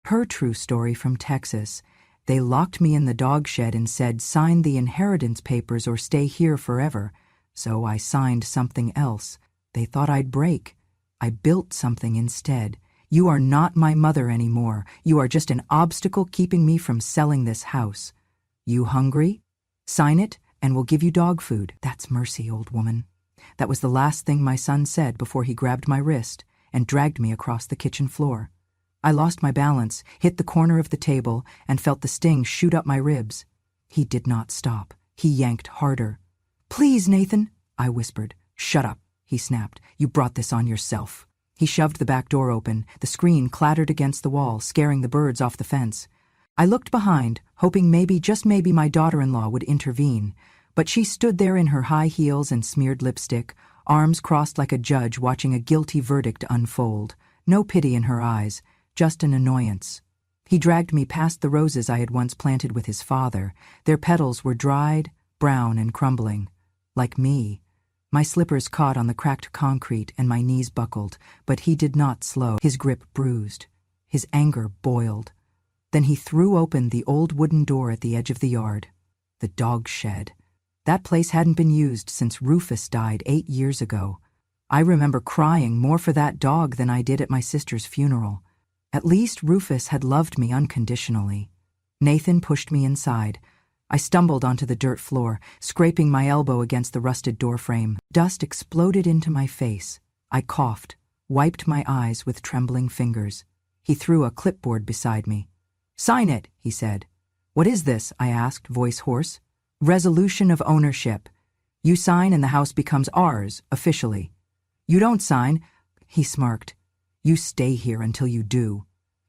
Her true story from Texas. They locked me in the dog shed and said, sign the inheritance papers or stay here forever. So I signed something else. They thought I'd break. I built something instead. You are not my mother anymore. You are just an obstacle keeping me from selling this house. You hungry? Sign it, and we'll give you dog food. That's mercy, old woman. That was the last thing my son said before he grabbed my wrist and dragged me across the kitchen floor. I lost my balance, hit the corner of the table, and felt the sting shoot up my ribs. He did not stop. He yanked harder. Please, Nathan, I whispered. Shut up, he snapped. You brought this on yourself. He shoved the back door open. The screen clattered against the wall, scaring the birds off the fence. I looked behind, hoping maybe, just maybe, my daughter-in-law would intervene, but she stood there in her high heels and smeared lipstick, arms crossed like a judge watching a guilty verdict unfold. No pity in her eyes, just an annoyance. He dragged me past the roses I had once planted with his father. Their petals were dried, brown, and crumbling. Like me. My slippers caught on the cracked concrete and my knees buckled, but he did not slow. His grip bruised. His anger boiled. Then he threw open the old wooden door at the edge of the yard. The dog shed. That place hadn't been used since Rufus died 8 years ago. I remember crying more for that dog than I did at my sister's funeral. At least Rufus had loved me unconditionally. Nathan pushed me inside. I stumbled onto the dirt floor, scraping my elbow against the rusted doorframe. Dust exploded into my face. I coughed, wiped my eyes with trembling fingers. He threw a clipboard beside me. Sign it, he said. What is this? I asked, voice hoarse. Resolution of ownership. You sign and the house becomes ours, officially. You don't sign, he smirked. You stay here until you do.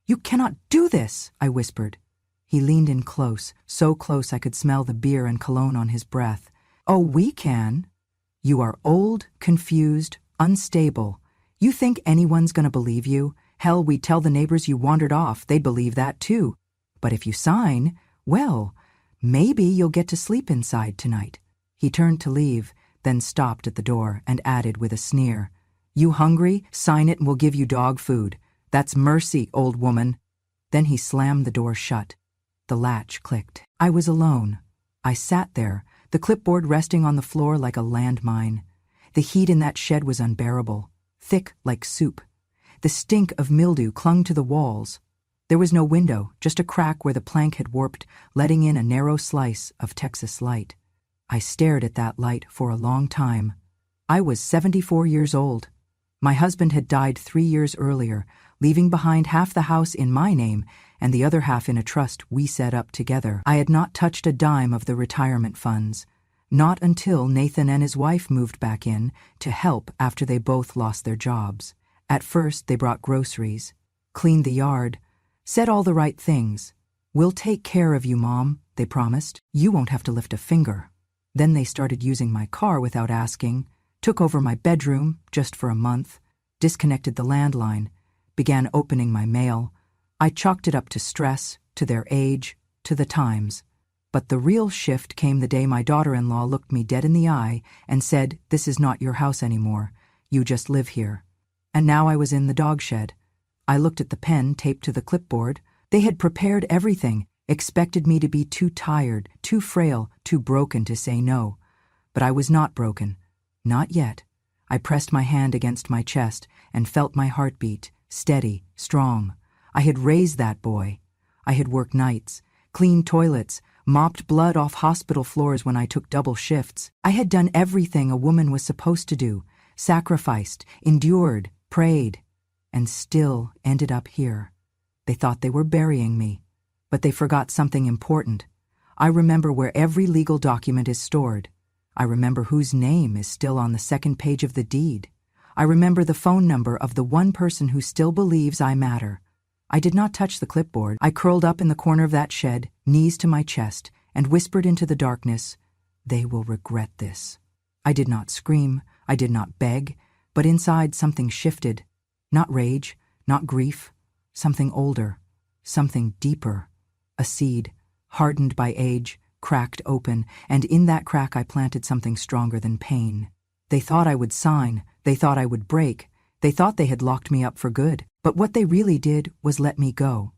You cannot do this, I whispered. He leaned in close, so close I could smell the beer and cologne on his breath. Oh, we can. You are old, confused, unstable. You think anyone's gonna believe you? Hell, we'd tell the neighbors you wandered off. They'd believe that too. But if you sign, well, maybe you'll get to sleep inside tonight. He turned to leave, then stopped at the door and added with a sneer. You hungry? Sign it and we'll give you dog food. That's mercy, old woman. Then he slammed the door shut. The latch clicked. I was alone. I sat there, the clipboard resting on the floor like a landmine. The heat in that shed was unbearable, thick like soup. The stink of mildew clung to the walls. There was no window, just a crack where the plank had warped, letting in a narrow slice of Texas light. I stared at that light for a long time. I was 74 years old. My husband had died 3 years earlier, leaving behind half the house in my name and the other half in a trust we set up together. I had not touched a dime of the retirement funds. Not until Nathan and his wife moved back in to help after they both lost their jobs. At first, they brought groceries, cleaned the yard, said all the right things. We'll take care of you, Mom, they promised. You won't have to lift a finger. Then they started using my car without asking, took over my bedroom just for a month, disconnected the landline, began opening my mail. I chalked it up to stress, to their age, to the times. But the real shift came the day my daughter-in-law looked me dead in the eye and said, "This is not your house anymore. You just live here." And now I was in the dog shed. I looked at the pen taped to the clipboard. They had prepared everything, expected me to be too tired, too frail, too broken to say no. But I was not broken. Not yet. I pressed my hand against my chest and felt my heartbeat, steady, strong. I had raised that boy. I had worked nights, cleaned toilets, mopped blood off hospital floors when I took double shifts. I had done everything a woman was supposed to do, sacrificed, endured, prayed, and still ended up here. They thought they were burying me, but they forgot something important. I remember where every legal document is stored. I remember whose name is still on the second page of the deed. I remember the phone number of the one person who still believes I matter. I did not touch the clipboard. I curled up in the corner of that shed, knees to my chest, and whispered into the darkness, "They will regret this." I did not scream, I did not beg, but inside something shifted. Not rage, not grief, something older, something deeper. A seed, hardened by age, cracked open, and in that crack I planted something stronger than pain. They thought I would sign, they thought I would break, they thought they had locked me up for good, but what they really did was let me go.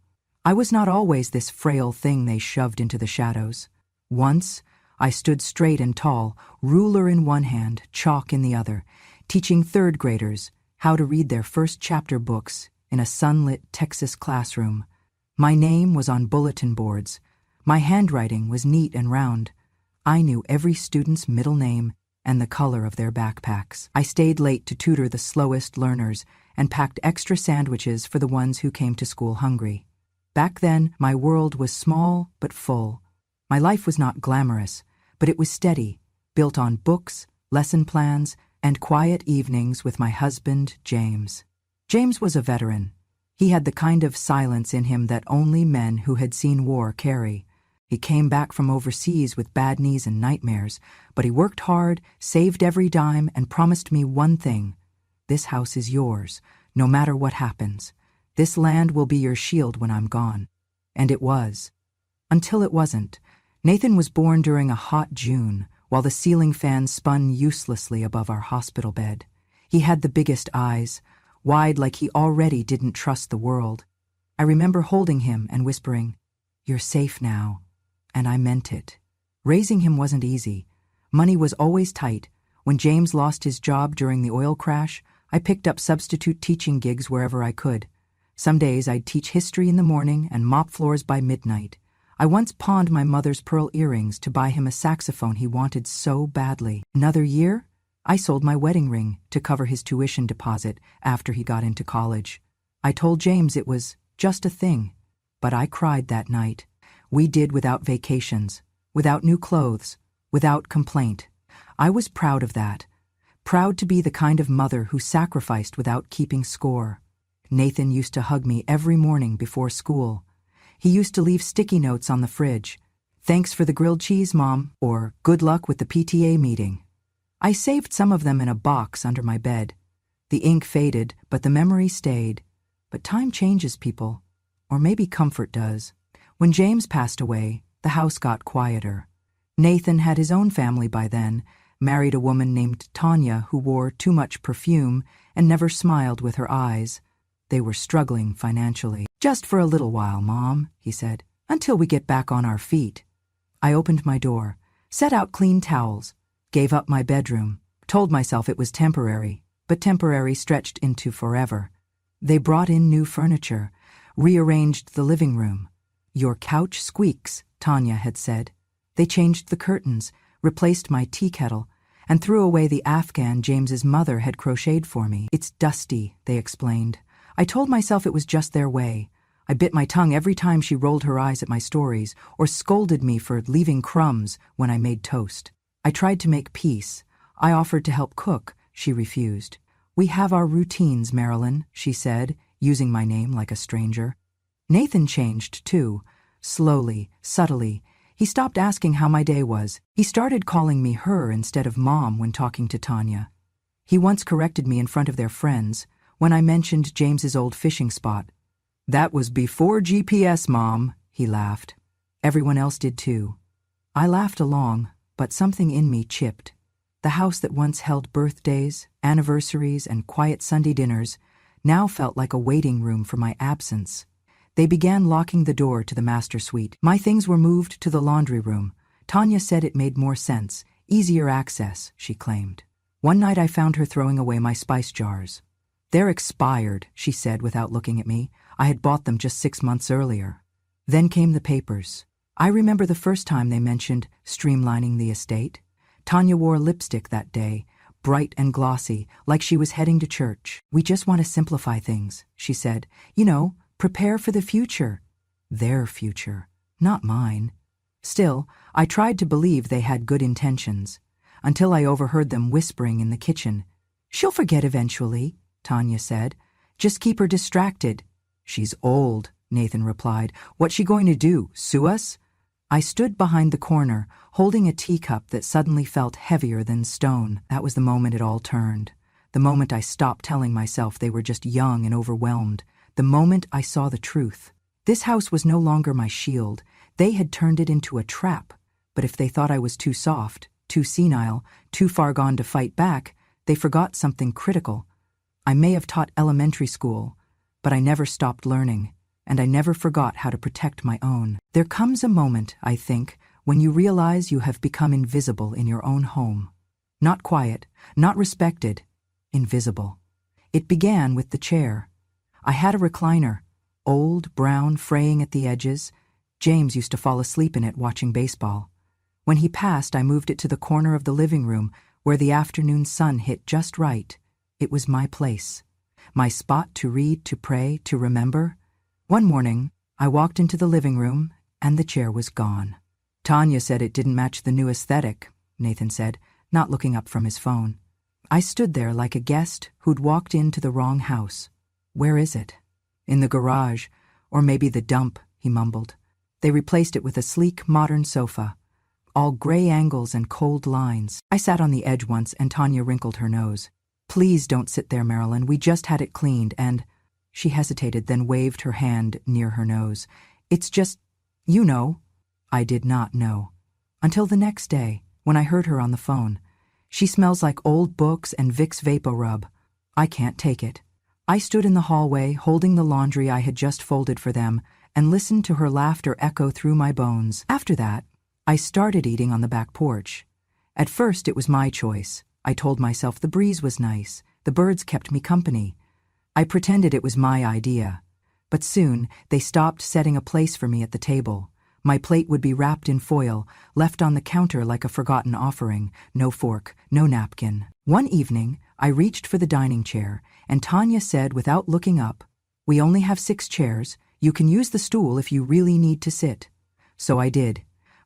I was not always this frail thing they shoved into the shadows. Once, I stood straight and tall, ruler in one hand, chalk in the other, teaching third graders how to read their first chapter books in a sunlit Texas classroom. My name was on bulletin boards. My handwriting was neat and round. I knew every student's middle name and the color of their backpacks. I stayed late to tutor the slowest learners and packed extra sandwiches for the ones who came to school hungry. Back then, my world was small but full. My life was not glamorous, but it was steady, built on books, lesson plans, and quiet evenings with my husband, James. James was a veteran. He had the kind of silence in him that only men who had seen war carry. He came back from overseas with bad knees and nightmares, but he worked hard, saved every dime, and promised me one thing. This house is yours, no matter what happens. This land will be your shield when I'm gone. And it was. Until it wasn't. Nathan was born during a hot June, while the ceiling fan spun uselessly above our hospital bed. He had the biggest eyes, wide like he already didn't trust the world. I remember holding him and whispering, "You're safe now." And I meant it. Raising him wasn't easy. Money was always tight. When James lost his job during the oil crash, I picked up substitute teaching gigs wherever I could. Some days I'd teach history in the morning and mop floors by midnight. I once pawned my mother's pearl earrings to buy him a saxophone he wanted so badly. Another year, I sold my wedding ring to cover his tuition deposit after he got into college. I told James it was just a thing, but I cried that night. We did without vacations, without new clothes, without complaint. I was proud of that. Proud to be the kind of mother who sacrificed without keeping score. Nathan used to hug me every morning before school. He used to leave sticky notes on the fridge. "Thanks for the grilled cheese, Mom," or "Good luck with the PTA meeting." I saved some of them in a box under my bed. The ink faded, but the memory stayed. But time changes people. Or maybe comfort does. When James passed away, the house got quieter. Nathan had his own family by then, married a woman named Tanya who wore too much perfume and never smiled with her eyes. They were struggling financially. "Just for a little while, Mom," he said, "until we get back on our feet." I opened my door, set out clean towels, gave up my bedroom, told myself it was temporary, but temporary stretched into forever. They brought in new furniture, rearranged the living room. "Your couch squeaks," Tanya had said. They changed the curtains, replaced my tea kettle, and threw away the Afghan James's mother had crocheted for me. "It's dusty," they explained. I told myself it was just their way. I bit my tongue every time she rolled her eyes at my stories or scolded me for leaving crumbs when I made toast. I tried to make peace. I offered to help cook. She refused. "We have our routines, Marilyn," she said, using my name like a stranger. Nathan changed, too. Slowly, subtly. He stopped asking how my day was. He started calling me her instead of Mom when talking to Tanya. He once corrected me in front of their friends when I mentioned James's old fishing spot. "That was before GPS, Mom," he laughed. Everyone else did too. I laughed along, but something in me chipped. The house that once held birthdays, anniversaries, and quiet Sunday dinners now felt like a waiting room for my absence. They began locking the door to the master suite. My things were moved to the laundry room. Tanya said it made more sense, easier access, she claimed. One night I found her throwing away my spice jars. "They're expired," she said without looking at me. I had bought them just 6 months earlier. Then came the papers. I remember the first time they mentioned streamlining the estate. Tanya wore lipstick that day, bright and glossy, like she was heading to church. "We just want to simplify things," she said. "You know, prepare for the future." Their future, not mine. Still, I tried to believe they had good intentions, until I overheard them whispering in the kitchen. "She'll forget eventually," Tanya said. "Just keep her distracted." "She's old," Nathan replied. "What's she going to do, sue us?" I stood behind the corner, holding a teacup that suddenly felt heavier than stone. That was the moment it all turned. The moment I stopped telling myself they were just young and overwhelmed. The moment I saw the truth. This house was no longer my shield. They had turned it into a trap. But if they thought I was too soft, too senile, too far gone to fight back, they forgot something critical. I may have taught elementary school, but I never stopped learning. and I never forgot how to protect my own. There comes a moment, I think, when you realize you have become invisible in your own home. Not quiet, not respected, invisible. It began with the chair. I had a recliner, old, brown, fraying at the edges. James used to fall asleep in it watching baseball. When he passed, I moved it to the corner of the living room where the afternoon sun hit just right. It was my place. My spot to read, to pray, to remember. One morning, I walked into the living room, and the chair was gone. Tanya said it didn't match the new aesthetic, Nathan said, not looking up from his phone. I stood there like a guest who'd walked into the wrong house. Where is it? In the garage, or maybe the dump, he mumbled. They replaced it with a sleek, modern sofa. All gray angles and cold lines. I sat on the edge once, and Tanya wrinkled her nose. Please don't sit there, Marilyn. We just had it cleaned, and... She hesitated, then waved her hand near her nose. It's just... You know. I did not know. Until the next day, when I heard her on the phone. She smells like old books and Vicks VapoRub. I can't take it. I stood in the hallway, holding the laundry I had just folded for them, and listened to her laughter echo through my bones. After that, I started eating on the back porch. At first, it was my choice. I told myself the breeze was nice. The birds kept me company. I pretended it was my idea. But soon, they stopped setting a place for me at the table. My plate would be wrapped in foil, left on the counter like a forgotten offering. No fork, no napkin. One evening, I reached for the dining chair, and Tanya said without looking up, "We only have 6 chairs. You can use the stool if you really need to sit." So I did.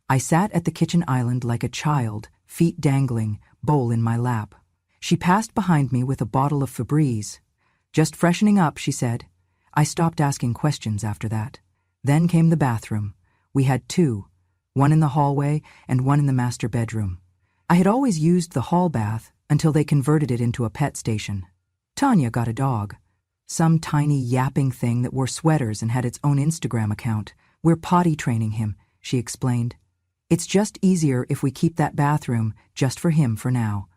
I sat at the kitchen island like a child, feet dangling, bowl in my lap. She passed behind me with a bottle of Febreze. "Just freshening up," she said. I stopped asking questions after that. Then came the bathroom. We had 2, one in the hallway and one in the master bedroom. I had always used the hall bath until they converted it into a pet station. Tanya got a dog. Some tiny yapping thing that wore sweaters and had its own Instagram account. "We're potty training him," she explained. "It's just easier if we keep that bathroom just for him for now."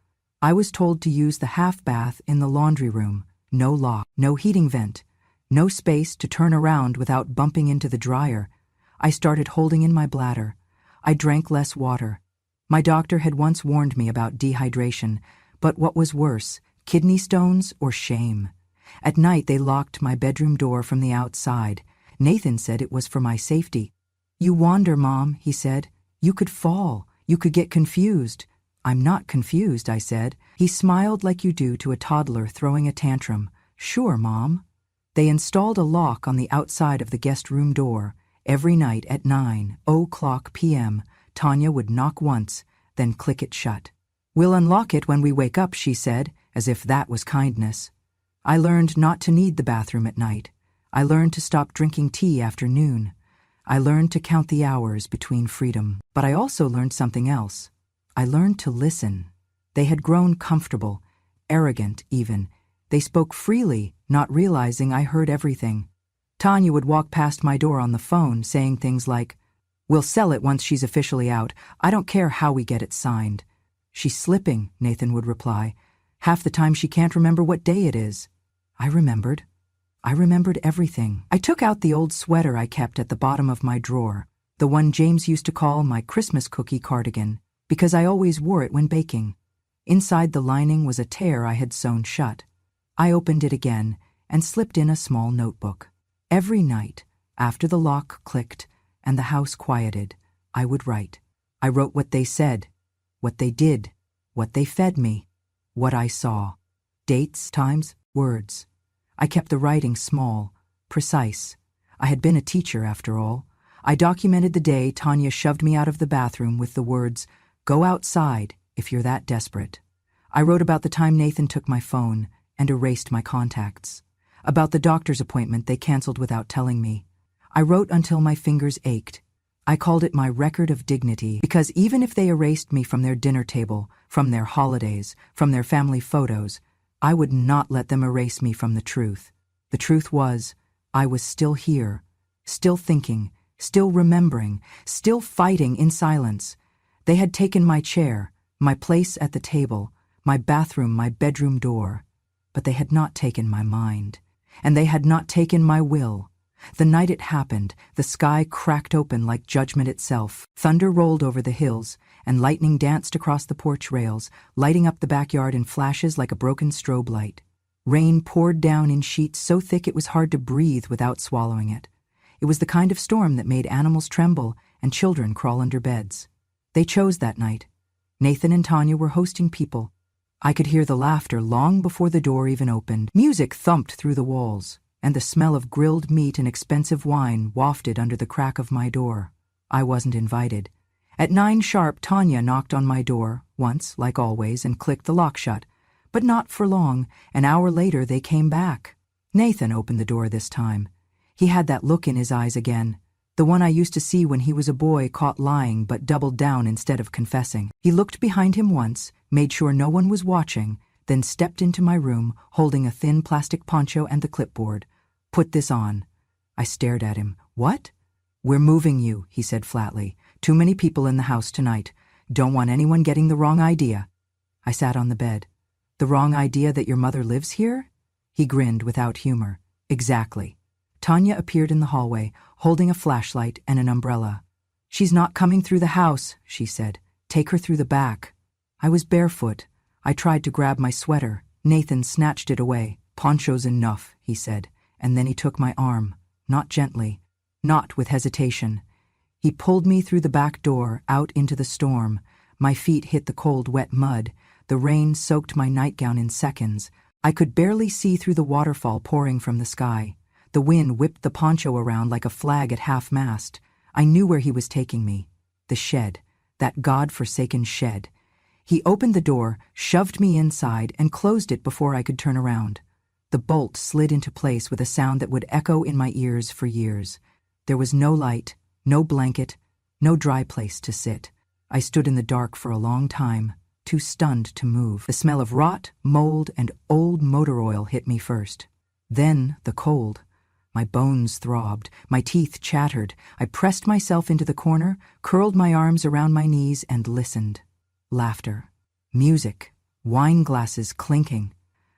I was told to use the half bath in the laundry room. No lock, no heating vent, no space to turn around without bumping into the dryer. I started holding in my bladder. I drank less water. My doctor had once warned me about dehydration, but what was worse, kidney stones or shame? At night they locked my bedroom door from the outside. Nathan said it was for my safety. "You wander, Mom," he said. "You could fall. You could get confused." "I'm not confused," I said. He smiled like you do to a toddler throwing a tantrum. "Sure, Mom." They installed a lock on the outside of the guest room door. Every night at 9:00 p.m., Tanya would knock once, then click it shut. "We'll unlock it when we wake up," she said, as if that was kindness. I learned not to need the bathroom at night. I learned to stop drinking tea after noon. I learned to count the hours between freedom. But I also learned something else. I learned to listen. They had grown comfortable, arrogant even. They spoke freely, not realizing I heard everything. Tanya would walk past my door on the phone, saying things like, "We'll sell it once she's officially out. I don't care how we get it signed." "She's slipping," Nathan would reply. "Half the time she can't remember what day it is." I remembered. I remembered everything. I took out the old sweater I kept at the bottom of my drawer, the one James used to call my Christmas cookie cardigan, because I always wore it when baking. Inside the lining was a tear I had sewn shut. I opened it again and slipped in a small notebook. Every night, after the lock clicked and the house quieted, I would write. I wrote what they said, what they did, what they fed me, what I saw. Dates, times, words. I kept the writing small, precise. I had been a teacher, after all. I documented the day Tanya shoved me out of the bathroom with the words, "Go outside if you're that desperate." I wrote about the time Nathan took my phone and erased my contacts. About the doctor's appointment they canceled without telling me. I wrote until my fingers ached. I called it my record of dignity, because even if they erased me from their dinner table, from their holidays, from their family photos, I would not let them erase me from the truth. The truth was, I was still here, still thinking, still remembering, still fighting in silence. They had taken my chair, my place at the table, my bathroom, my bedroom door, but they had not taken my mind. And they had not taken my will. The night it happened, the sky cracked open like judgment itself. Thunder rolled over the hills, and lightning danced across the porch rails, lighting up the backyard in flashes like a broken strobe light. Rain poured down in sheets so thick it was hard to breathe without swallowing it. It was the kind of storm that made animals tremble and children crawl under beds. They chose that night. Nathan and Tanya were hosting people. I could hear the laughter long before the door even opened. Music thumped through the walls, and the smell of grilled meat and expensive wine wafted under the crack of my door. I wasn't invited. At 9 sharp, Tanya knocked on my door, once, like always, and clicked the lock shut. But not for long. An hour later, they came back. Nathan opened the door this time. He had that look in his eyes again, the one I used to see when he was a boy caught lying but doubled down instead of confessing. He looked behind him once, made sure no one was watching, then stepped into my room, holding a thin plastic poncho and the clipboard. "Put this on." I stared at him. "What?" "We're moving you," he said flatly. "Too many people in the house tonight. Don't want anyone getting the wrong idea." I sat on the bed. "The wrong idea that your mother lives here?" He grinned without humor. "Exactly." Tanya appeared in the hallway, holding a flashlight and an umbrella. "She's not coming through the house," she said. "Take her through the back." I was barefoot. I tried to grab my sweater. Nathan snatched it away. "Poncho's enough," he said, and then he took my arm, not gently, not with hesitation. He pulled me through the back door, out into the storm. My feet hit the cold, wet mud. The rain soaked my nightgown in seconds. I could barely see through the waterfall pouring from the sky. The wind whipped the poncho around like a flag at half-mast. I knew where he was taking me. The shed. That God-forsaken shed. He opened the door, shoved me inside, and closed it before I could turn around. The bolt slid into place with a sound that would echo in my ears for years. There was no light, no blanket, no dry place to sit. I stood in the dark for a long time, too stunned to move. The smell of rot, mold, and old motor oil hit me first. Then the cold. My bones throbbed, my teeth chattered. I pressed myself into the corner, curled my arms around my knees, and listened. Laughter. Music. Wine glasses clinking.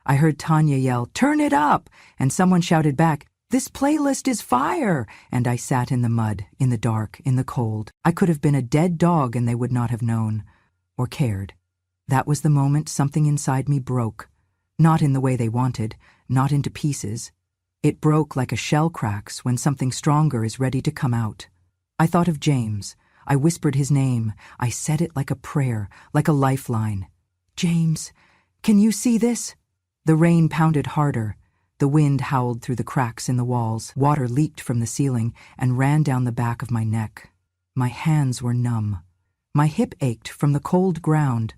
I heard Tanya yell, "Turn it up!" and someone shouted back, "This playlist is fire!" And I sat in the mud, in the dark, in the cold. I could have been a dead dog and they would not have known, or cared. That was the moment something inside me broke. Not in the way they wanted, not into pieces. It broke like a shell cracks when something stronger is ready to come out. I thought of James. I whispered his name. I said it like a prayer, like a lifeline. "James, can you see this?" The rain pounded harder. The wind howled through the cracks in the walls. Water leaked from the ceiling and ran down the back of my neck. My hands were numb. My hip ached from the cold ground.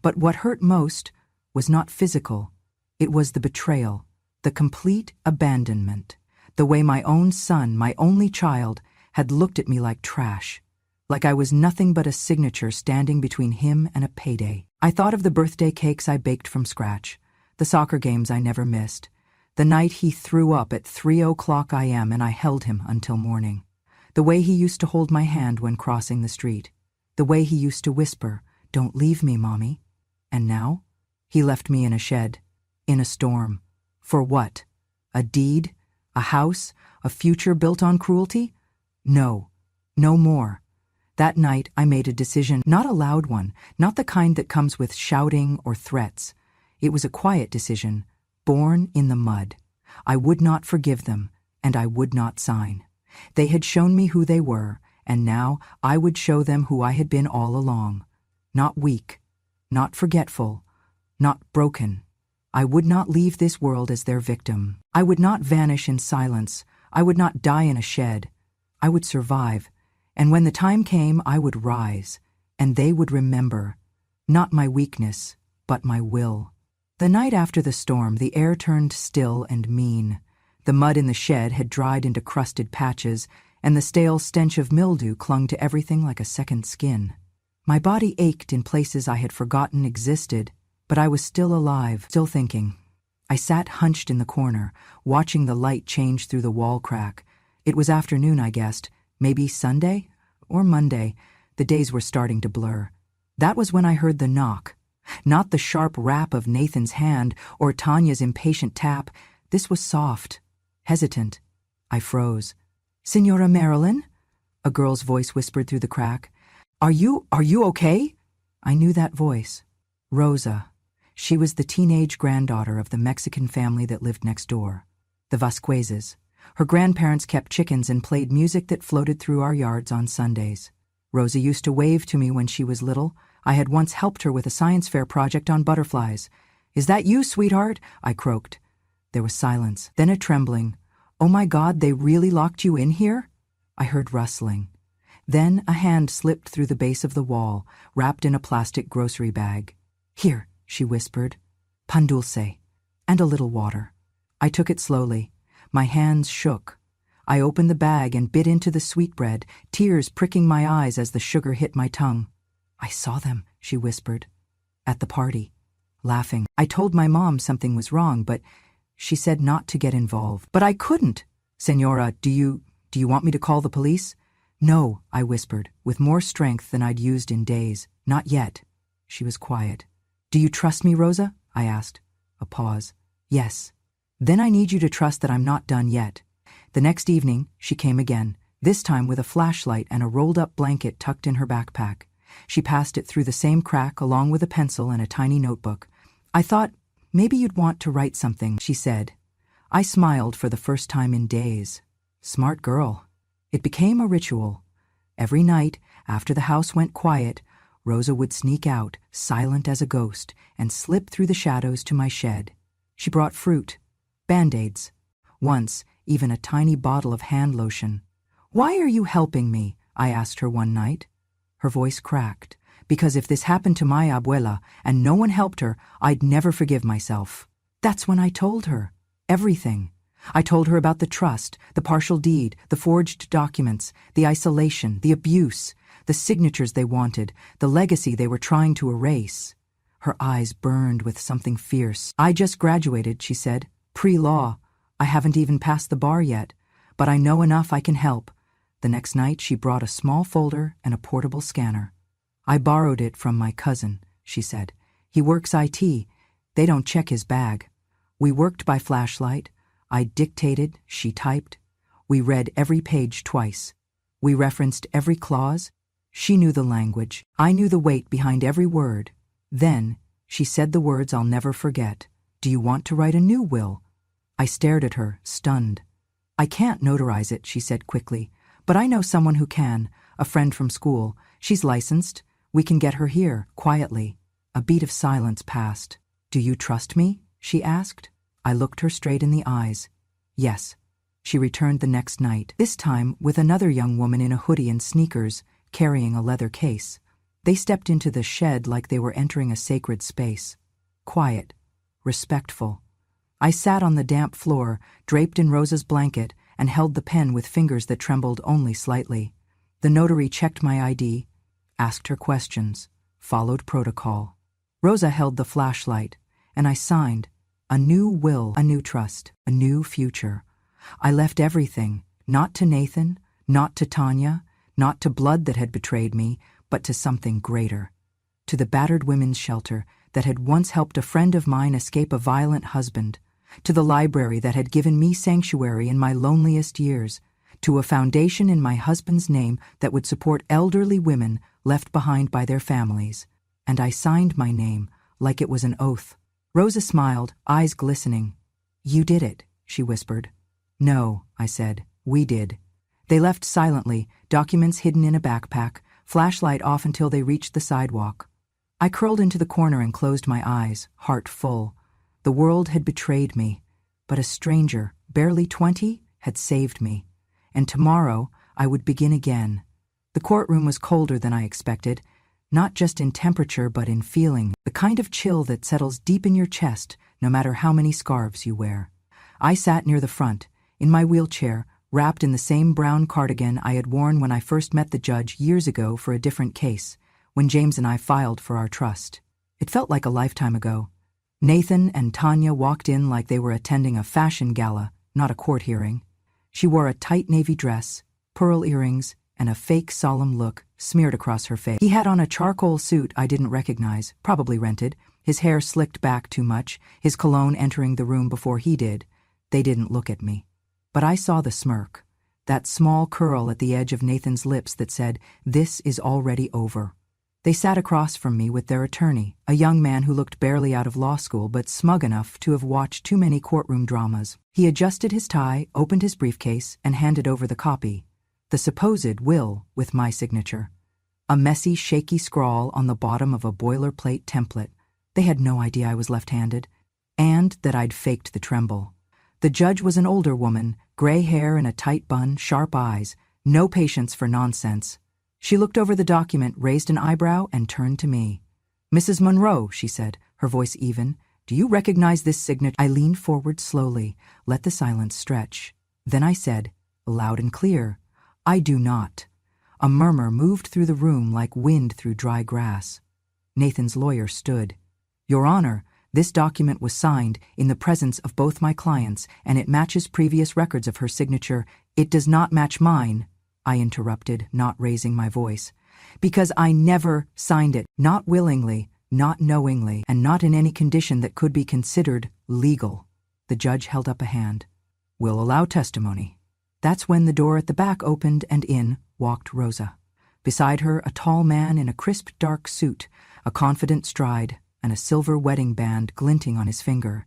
But what hurt most was not physical. It was the betrayal. The complete abandonment. The way my own son, my only child, had looked at me like trash. Like I was nothing but a signature standing between him and a payday. I thought of the birthday cakes I baked from scratch. The soccer games I never missed. The night he threw up at 3:00 a.m. and I held him until morning. The way he used to hold my hand when crossing the street. The way he used to whisper, "Don't leave me, Mommy." And now? He left me in a shed. In a storm. For what? A deed? A house? A future built on cruelty? No. No more. That night I made a decision, not a loud one, not the kind that comes with shouting or threats. It was a quiet decision, born in the mud. I would not forgive them, and I would not sign. They had shown me who they were, and now I would show them who I had been all along. Not weak, not forgetful, not broken. I would not leave this world as their victim. I would not vanish in silence. I would not die in a shed. I would survive, and when the time came, I would rise, and they would remember, not my weakness, but my will. The night after the storm, the air turned still and mean. The mud in the shed had dried into crusted patches, and the stale stench of mildew clung to everything like a second skin. My body ached in places I had forgotten existed, but I was still alive, still thinking. I sat hunched in the corner, watching the light change through the wall crack. It was afternoon, I guessed. Maybe Sunday? Or Monday. The days were starting to blur. That was when I heard the knock. Not the sharp rap of Nathan's hand or Tanya's impatient tap. This was soft, hesitant. I froze. "Senora Marilyn?" A girl's voice whispered through the crack. Are you okay?" I knew that voice. Rosa. She was the teenage granddaughter of the Mexican family that lived next door, the Vasquezes. Her grandparents kept chickens and played music that floated through our yards on Sundays. Rosa used to wave to me when she was little. I had once helped her with a science fair project on butterflies. "Is that you, sweetheart?" I croaked. There was silence, then a trembling. "Oh my God, they really locked you in here?" I heard rustling. Then a hand slipped through the base of the wall, wrapped in a plastic grocery bag. "Here," she whispered. "Pan dulce. And a little water." I took it slowly. My hands shook. I opened the bag and bit into the sweetbread, tears pricking my eyes as the sugar hit my tongue. "I saw them," she whispered. "At the party." Laughing. I told my mom something was wrong, but she said not to get involved. But I couldn't. "Senora, do you want me to call the police?" "No," I whispered, with more strength than I'd used in days. "Not yet." She was quiet. "Do you trust me, Rosa?" I asked. A pause. "Yes." "Then I need you to trust that I'm not done yet." The next evening, she came again, this time with a flashlight and a rolled-up blanket tucked in her backpack. She passed it through the same crack along with a pencil and a tiny notebook. "I thought, maybe you'd want to write something," she said. I smiled for the first time in days. Smart girl. It became a ritual. Every night, after the house went quiet, Rosa would sneak out, silent as a ghost, and slip through the shadows to my shed. She brought fruit, Band-Aids, once even a tiny bottle of hand lotion. "Why are you helping me?" I asked her one night. Her voice cracked. "Because if this happened to my abuela and no one helped her, I'd never forgive myself." That's when I told her. Everything. I told her about the trust, the partial deed, the forged documents, the isolation, the abuse, the signatures they wanted, the legacy they were trying to erase. Her eyes burned with something fierce. "I just graduated," she said. "Pre-law. I haven't even passed the bar yet, but I know enough I can help." The next night she brought a small folder and a portable scanner. "I borrowed it from my cousin," she said. "He works IT. They don't check his bag." We worked by flashlight. I dictated, she typed. We read every page twice. We referenced every clause. She knew the language. I knew the weight behind every word. Then, she said the words I'll never forget. "Do you want to write a new will?" I stared at her, stunned. "I can't notarize it," she said quickly, "but I know someone who can, a friend from school. She's licensed. We can get her here, quietly." A beat of silence passed. "Do you trust me?" she asked. I looked her straight in the eyes. "Yes." She returned the next night, this time with another young woman in a hoodie and sneakers, carrying a leather case. They stepped into the shed like they were entering a sacred space. Quiet, respectful. I sat on the damp floor, draped in Rosa's blanket, and held the pen with fingers that trembled only slightly. The notary checked my ID, asked her questions, followed protocol. Rosa held the flashlight, and I signed. A new will, a new trust, a new future. I left everything, not to Nathan, not to Tanya, not to blood that had betrayed me, but to something greater. To the battered women's shelter that had once helped a friend of mine escape a violent husband, to the library that had given me sanctuary in my loneliest years, to a foundation in my husband's name that would support elderly women left behind by their families. And I signed my name like it was an oath. Rosa smiled, eyes glistening. "You did it," she whispered. "No," I said. "We did." They left silently, documents hidden in a backpack, flashlight off until they reached the sidewalk. I curled into the corner and closed my eyes, heart full. The world had betrayed me, but a stranger, barely 20, had saved me. And tomorrow I would begin again. The courtroom was colder than I expected, not just in temperature but in feeling, the kind of chill that settles deep in your chest no matter how many scarves you wear. I sat near the front, in my wheelchair, wrapped in the same brown cardigan I had worn when I first met the judge years ago for a different case, when James and I filed for our trust. It felt like a lifetime ago. Nathan and Tanya walked in like they were attending a fashion gala, not a court hearing. She wore a tight navy dress, pearl earrings, and a fake solemn look smeared across her face. He had on a charcoal suit I didn't recognize, probably rented, his hair slicked back too much, his cologne entering the room before he did. They didn't look at me. But I saw the smirk, that small curl at the edge of Nathan's lips that said, "This is already over." They sat across from me with their attorney, a young man who looked barely out of law school but smug enough to have watched too many courtroom dramas. He adjusted his tie, opened his briefcase, and handed over the copy, the supposed will with my signature. A messy, shaky scrawl on the bottom of a boilerplate template. They had no idea I was left-handed, and that I'd faked the tremble. The judge was an older woman, gray hair in a tight bun, sharp eyes, no patience for nonsense. She looked over the document, raised an eyebrow, and turned to me. "Mrs. Monroe," she said, her voice even, "do you recognize this signature?" I leaned forward slowly, let the silence stretch. Then I said, loud and clear, "I do not." A murmur moved through the room like wind through dry grass. Nathan's lawyer stood. "Your Honor, this document was signed in the presence of both my clients, and it matches previous records of her signature." "It does not match mine," I interrupted, not raising my voice, "because I never signed it, not willingly, not knowingly, and not in any condition that could be considered legal." The judge held up a hand. "We'll allow testimony." That's when the door at the back opened and in walked Rosa. Beside her, a tall man in a crisp dark suit, a confident stride, and a silver wedding band glinting on his finger.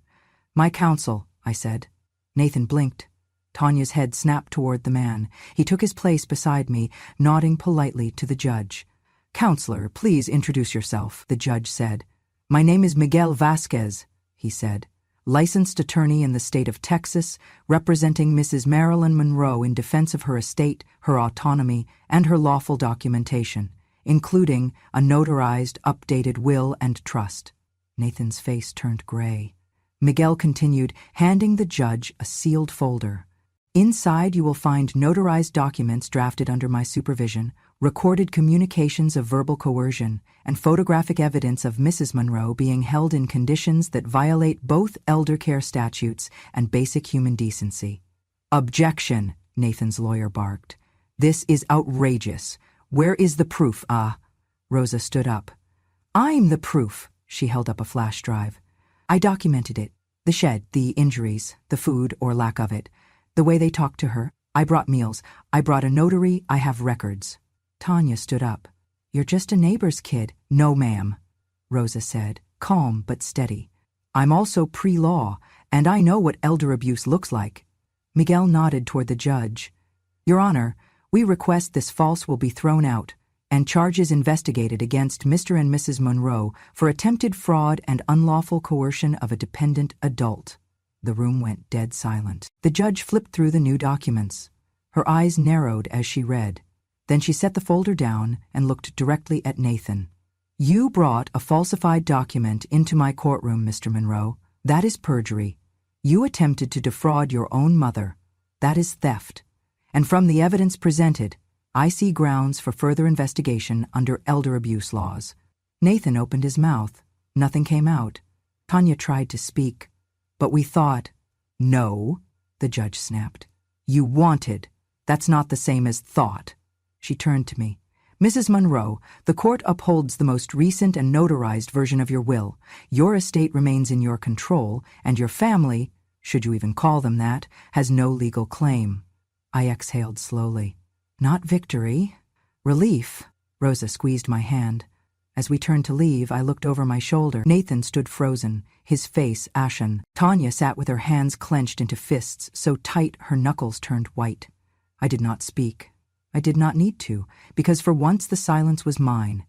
"My counsel," I said. Nathan blinked. Tanya's head snapped toward the man. He took his place beside me, nodding politely to the judge. "Counselor, please introduce yourself," the judge said. "My name is Miguel Vasquez," he said, "licensed attorney in the state of Texas, representing Mrs. Marilyn Monroe in defense of her estate, her autonomy, and her lawful documentation, including a notarized, updated will and trust." Nathan's face turned gray. Miguel continued, handing the judge a sealed folder. "Inside you will find notarized documents drafted under my supervision, recorded communications of verbal coercion, and photographic evidence of Mrs. Monroe being held in conditions that violate both elder care statutes and basic human decency." "Objection," Nathan's lawyer barked. "This is outrageous. Where is the proof?" Rosa stood up. "I'm the proof." She held up a flash drive. "I documented it. The shed, the injuries, the food or lack of it, the way they talked to her. I brought meals. I brought a notary. I have records." Tanya stood up. "You're just a neighbor's kid." "No, ma'am," Rosa said, calm but steady. "I'm also pre-law, and I know what elder abuse looks like." Miguel nodded toward the judge. "Your Honor, we request this false will be thrown out, and charges investigated against Mr. and Mrs. Monroe for attempted fraud and unlawful coercion of a dependent adult." The room went dead silent. The judge flipped through the new documents. Her eyes narrowed as she read. Then she set the folder down and looked directly at Nathan. "You brought a falsified document into my courtroom, Mr. Monroe. That is perjury. You attempted to defraud your own mother. That is theft. And from the evidence presented, I see grounds for further investigation under elder abuse laws." Nathan opened his mouth. Nothing came out. Tanya tried to speak. "But we thought—" "No," the judge snapped. "You wanted. That's not the same as thought." She turned to me. "Mrs. Monroe, the court upholds the most recent and notarized version of your will. Your estate remains in your control, and your family, should you even call them that, has no legal claim." I exhaled slowly. Not victory. Relief. Rosa squeezed my hand. As we turned to leave, I looked over my shoulder. Nathan stood frozen, his face ashen. Tanya sat with her hands clenched into fists, so tight her knuckles turned white. I did not speak. I did not need to, because for once the silence was mine,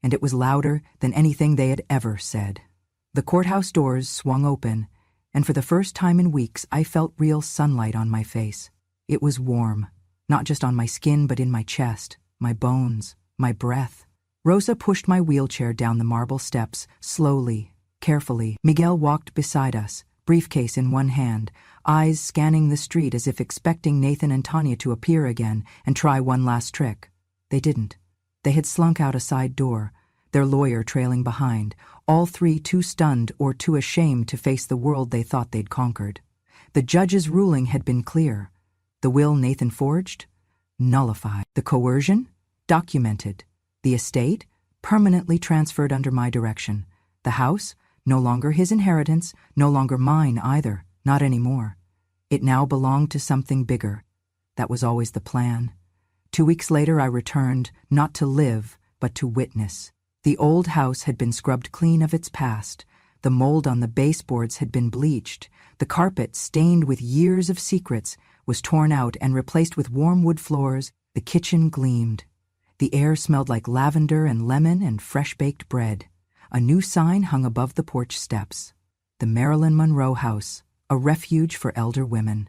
and it was louder than anything they had ever said. The courthouse doors swung open, and for the first time in weeks I felt real sunlight on my face. It was warm, not just on my skin but in my chest, my bones, my breath. Rosa pushed my wheelchair down the marble steps, slowly, carefully. Miguel walked beside us, briefcase in one hand, eyes scanning the street as if expecting Nathan and Tanya to appear again and try one last trick. They didn't. They had slunk out a side door, their lawyer trailing behind, all three too stunned or too ashamed to face the world they thought they'd conquered. The judge's ruling had been clear. The will Nathan forged? Nullified. The coercion? Documented. The estate? Permanently transferred under my direction. The house? No longer his inheritance, no longer mine either, not anymore. It now belonged to something bigger. That was always the plan. 2 weeks later I returned, not to live, but to witness. The old house had been scrubbed clean of its past. The mold on the baseboards had been bleached. The carpet, stained with years of secrets, was torn out and replaced with warm wood floors. The kitchen gleamed. The air smelled like lavender and lemon and fresh-baked bread. A new sign hung above the porch steps. The Marilyn Monroe House, a refuge for elder women.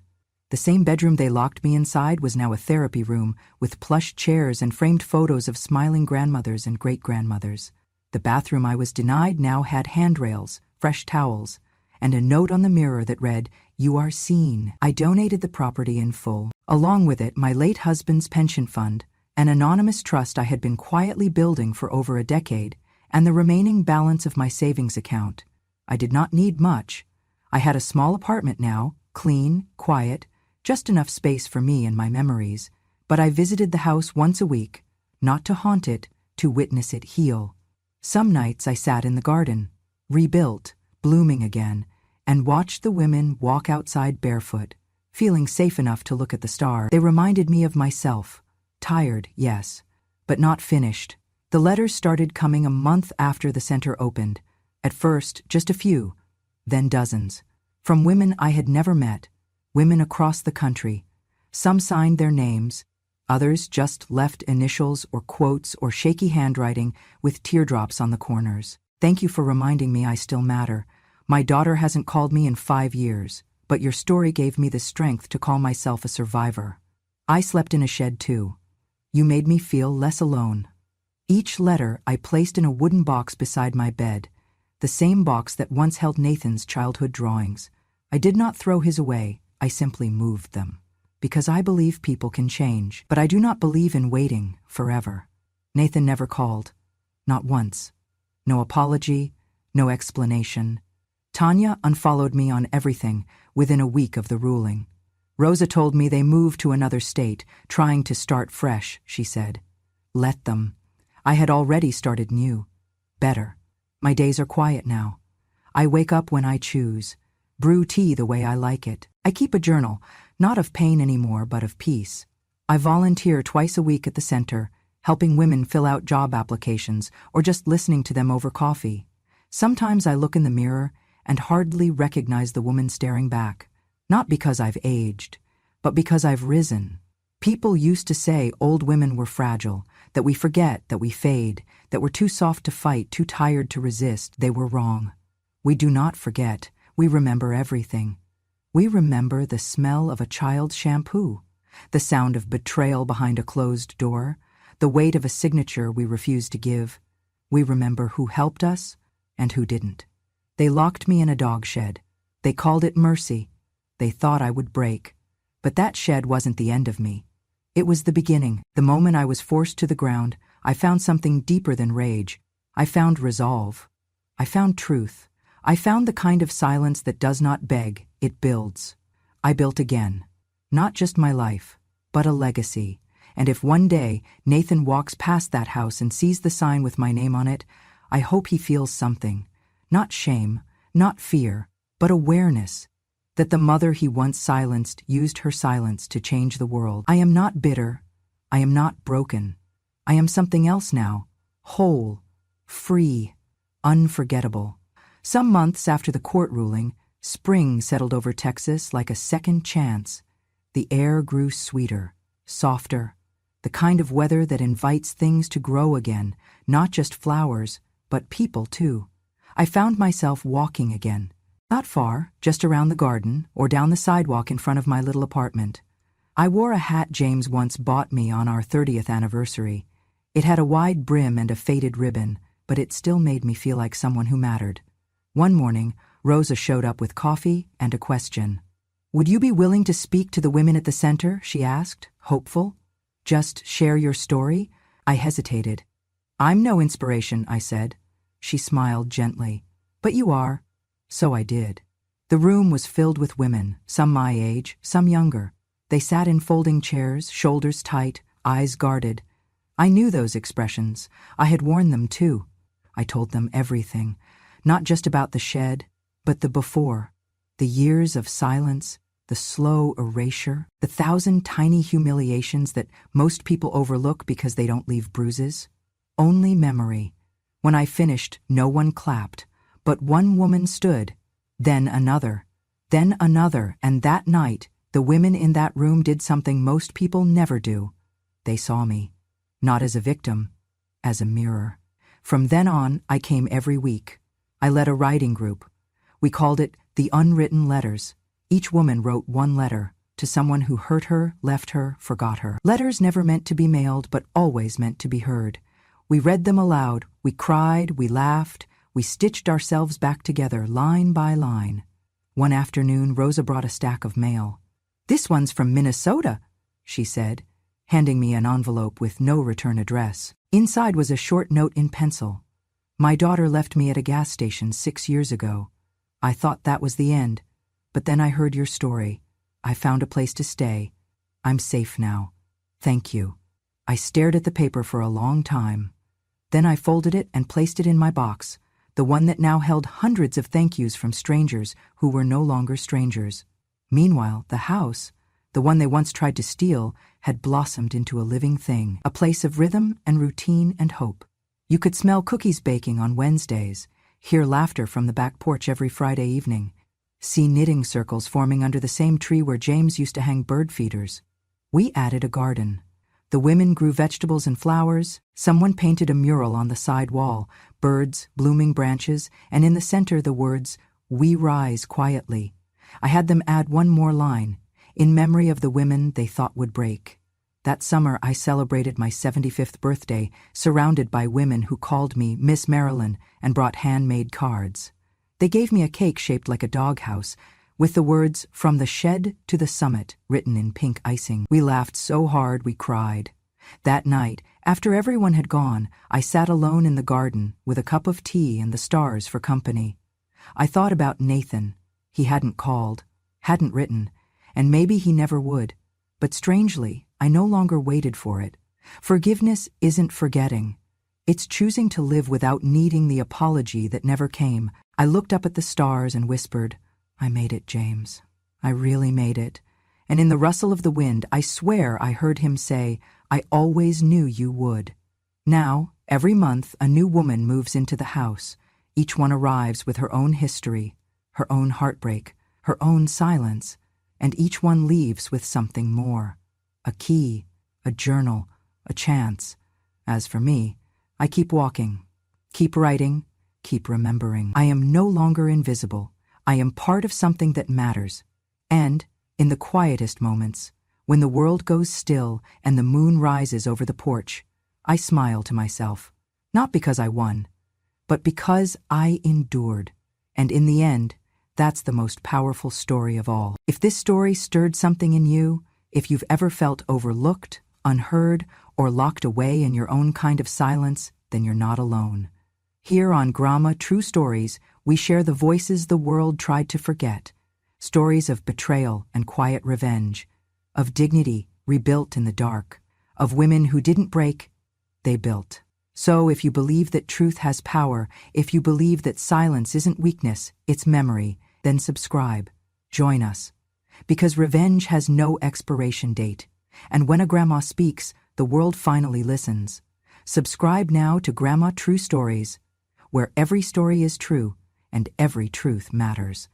The same bedroom they locked me inside was now a therapy room with plush chairs and framed photos of smiling grandmothers and great-grandmothers. The bathroom I was denied now had handrails, fresh towels, and a note on the mirror that read, "You are seen." I donated the property in full. Along with it, my late husband's pension fund, an anonymous trust I had been quietly building for over a decade, and the remaining balance of my savings account. I did not need much. I had a small apartment now, clean, quiet, just enough space for me and my memories, but I visited the house once a week, not to haunt it, to witness it heal. Some nights I sat in the garden, rebuilt, blooming again, and watched the women walk outside barefoot, feeling safe enough to look at the stars. They reminded me of myself. Tired, yes, but not finished. The letters started coming a month after the center opened. At first, just a few, then dozens. From women I had never met, women across the country. Some signed their names, others just left initials or quotes or shaky handwriting with teardrops on the corners. "Thank you for reminding me I still matter. My daughter hasn't called me in 5 years, but your story gave me the strength to call myself a survivor. I slept in a shed too. You made me feel less alone." Each letter I placed in a wooden box beside my bed, the same box that once held Nathan's childhood drawings. I did not throw his away, I simply moved them. Because I believe people can change, but I do not believe in waiting forever. Nathan never called. Not once. No apology, no explanation. Tanya unfollowed me on everything within a week of the ruling. Rosa told me they moved to another state, trying to start fresh, she said. Let them. I had already started new. Better. My days are quiet now. I wake up when I choose. Brew tea the way I like it. I keep a journal, not of pain anymore, but of peace. I volunteer twice a week at the center, helping women fill out job applications or just listening to them over coffee. Sometimes I look in the mirror and hardly recognize the woman staring back. Not because I've aged, but because I've risen. People used to say old women were fragile, that we forget, that we fade, that we're too soft to fight, too tired to resist. They were wrong. We do not forget. We remember everything. We remember the smell of a child's shampoo, the sound of betrayal behind a closed door, the weight of a signature we refused to give. We remember who helped us and who didn't. They locked me in a dog shed. They called it mercy. They thought I would break. But that shed wasn't the end of me. It was the beginning. The moment I was forced to the ground, I found something deeper than rage. I found resolve. I found truth. I found the kind of silence that does not beg, it builds. I built again. Not just my life, but a legacy. And if one day Nathan walks past that house and sees the sign with my name on it, I hope he feels something. Not shame, not fear, but awareness. That the mother he once silenced used her silence to change the world. I am not bitter. I am not broken. I am something else now. Whole, free, unforgettable. Some months after the court ruling, spring settled over Texas like a second chance. The air grew sweeter, softer, the kind of weather that invites things to grow again, not just flowers, but people too. I found myself walking again. Not far, just around the garden or down the sidewalk in front of my little apartment. I wore a hat James once bought me on our 30th anniversary. It had a wide brim and a faded ribbon, but it still made me feel like someone who mattered. One morning, Rosa showed up with coffee and a question. "Would you be willing to speak to the women at the center?" she asked, hopeful. "Just share your story?" I hesitated. "I'm no inspiration," I said. She smiled gently. "But you are." So I did. The room was filled with women, some my age, some younger. They sat in folding chairs, shoulders tight, eyes guarded. I knew those expressions. I had worn them too. I told them everything, not just about the shed, but the before, the years of silence, the slow erasure, the 1,000 tiny humiliations that most people overlook because they don't leave bruises. Only memory. When I finished, no one clapped, but one woman stood, then another, and that night, the women in that room did something most people never do. They saw me, not as a victim, as a mirror. From then on, I came every week. I led a writing group. We called it the Unwritten Letters. Each woman wrote one letter to someone who hurt her, left her, forgot her. Letters never meant to be mailed, but always meant to be heard. We read them aloud, we cried, we laughed, we stitched ourselves back together line by line. One afternoon, Rosa brought a stack of mail. "This one's from Minnesota," she said, handing me an envelope with no return address. Inside was a short note in pencil. "My daughter left me at a gas station 6 years ago. I thought that was the end, but then I heard your story. I found a place to stay. I'm safe now. Thank you." I stared at the paper for a long time. Then I folded it and placed it in my box, the one that now held hundreds of thank yous from strangers who were no longer strangers. Meanwhile, the house, the one they once tried to steal, had blossomed into a living thing, a place of rhythm and routine and hope. You could smell cookies baking on Wednesdays, hear laughter from the back porch every Friday evening, see knitting circles forming under the same tree where James used to hang bird feeders. We added a garden. The women grew vegetables and flowers. Someone painted a mural on the side wall, birds, blooming branches, and in the center the words, "We rise quietly." I had them add one more line, in memory of the women they thought would break. That summer I celebrated my 75th birthday, surrounded by women who called me Miss Marilyn and brought handmade cards. They gave me a cake shaped like a doghouse, with the words, "From the shed to the summit," written in pink icing. We laughed so hard we cried. That night, after everyone had gone, I sat alone in the garden with a cup of tea and the stars for company. I thought about Nathan. He hadn't called, hadn't written, and maybe he never would. But strangely, I no longer waited for it. Forgiveness isn't forgetting. It's choosing to live without needing the apology that never came. I looked up at the stars and whispered, "I made it, James. I really made it." And in the rustle of the wind, I swear I heard him say, "I always knew you would." Now, every month, a new woman moves into the house. Each one arrives with her own history, her own heartbreak, her own silence, and each one leaves with something more. A key, a journal, a chance. As for me, I keep walking, keep writing, keep remembering. I am no longer invisible. I am part of something that matters. And, in the quietest moments, when the world goes still and the moon rises over the porch, I smile to myself, not because I won, but because I endured. And in the end, that's the most powerful story of all. If this story stirred something in you, if you've ever felt overlooked, unheard, or locked away in your own kind of silence, then you're not alone. Here on Grama True Stories, we share the voices the world tried to forget. Stories of betrayal and quiet revenge, of dignity rebuilt in the dark, of women who didn't break, they built. So if you believe that truth has power, if you believe that silence isn't weakness, it's memory, then subscribe. Join us. Because revenge has no expiration date. And when a grandma speaks, the world finally listens. Subscribe now to Grandma True Stories, where every story is true and every truth matters.